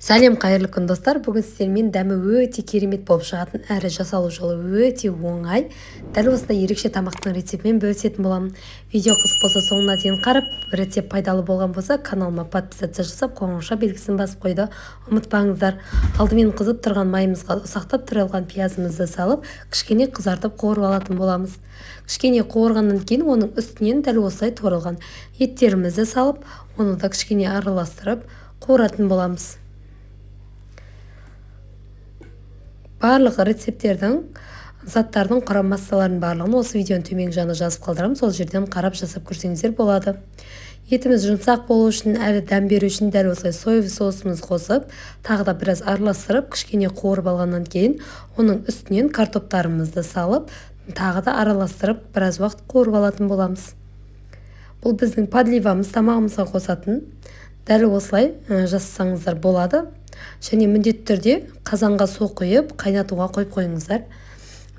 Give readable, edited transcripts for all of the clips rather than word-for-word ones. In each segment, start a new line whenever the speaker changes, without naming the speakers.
Сәлем қайырлы күн достар, бүгін сіздермен дәмі өте керемет болып шығатын әрі жасалу жолы өте оңай дәл осындай ерекше тамақтың рецептімен бөлісетін боламын. Видео қызық болса соңына дейін қарап, рецепт пайдалы болған болса каналыма подписаться жасап қоңырауша белгісін басып қойды ұмытпаңыздар. Алдымен қызып тұрған майымызға ұсақтап туралған пиязымызды салып кішкене қызартып қуырып алатын боламыз. Кішкене қуырғаннан кейін оның үстінен дәл осылай туралған еттерімізді салып оны да кішкене араластырып қуыратын боламыз. Барлық рецепттердің заттардың құрам массаларын барлығын осы видеоның төменгі жағына жазып қалдырамын, сол жерден қарап жасап көрсеңіздер болады. Етіміз жұмсақ болу үшін әрі дәм беру үшін дәл осылай соевый соусымызды қосып, тағы да біраз араластырып, кішкене қуырып алғаннан кейін оның үстінен картоптарымызды салып, тағы да араластырып, біраз уақыт қуырып алатын боламыз. Бұл біздің подливамыз, тамағымызға қосатын. Дәл осылай жасасаңыздар болады. Және міндетті түрде қазанға су құйып, қайнатуға қойып қойыңыздар.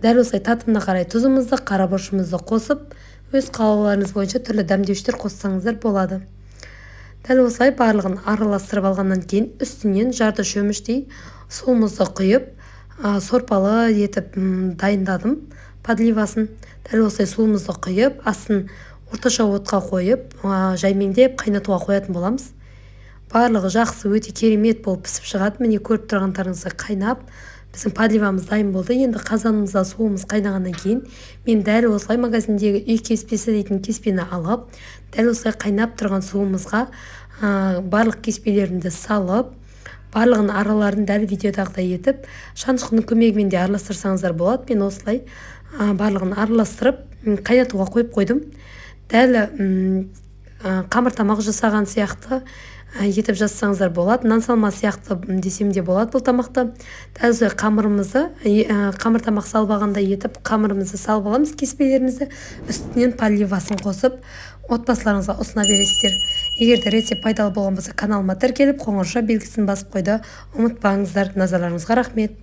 Дәл осылай татымына қарай тұзымызды, қарабұршымызды қосып, өз қалауларыңыз бойынша түрлі дәмдеуіштер қоссаңыздар болады. Дәл осылай барлығын араластырып алғаннан кейін үстінен жарты шөміштей суымызды құйып, сорпалы етіп дайындадым подливасын. Дәл осылай суымызды құйып, астын орташа отқа қойып, жаймеңдеп қайнатуға қоятын боламыз. Барлығы жақсы өте керемет болып пісіп шығады. Міне көріп тұрғандарыңызға қайнап, біздің подливамыз дайын болды. Енді қазанымызда суымыз қайнағаннан кейін мен дәл осылай магазиндегі үй кеспесі дейтін кеспені алып, дәл осылай қайнап тұрған суымызға барлық кеспелерімді салып, барлығын араларын дәл видеодағыдай етіп, шанышқының көмегімен де араластырсаңыздар болады. Мен осылай барлығын араластырып қайнатуға қойып қойдым. Дәл қамыр тамақ жасаған сияқты етіп жасасаңыздар болады. Нан салма сияқты десем де болады бұл тамақты. Дәл осылай қамыр тамақ салбағандай етіп, қамырымызды салып аламыз, кеспелерімізді үстінен подливасын қосып, отбасыларыңызға ұсына бересіздер. Егер де рецепт пайдалы болған болса, каналыма тіркеліп, қоңырауша белгісін басып қойды ұмытпаңыздар. Назарларыңызға рахмет.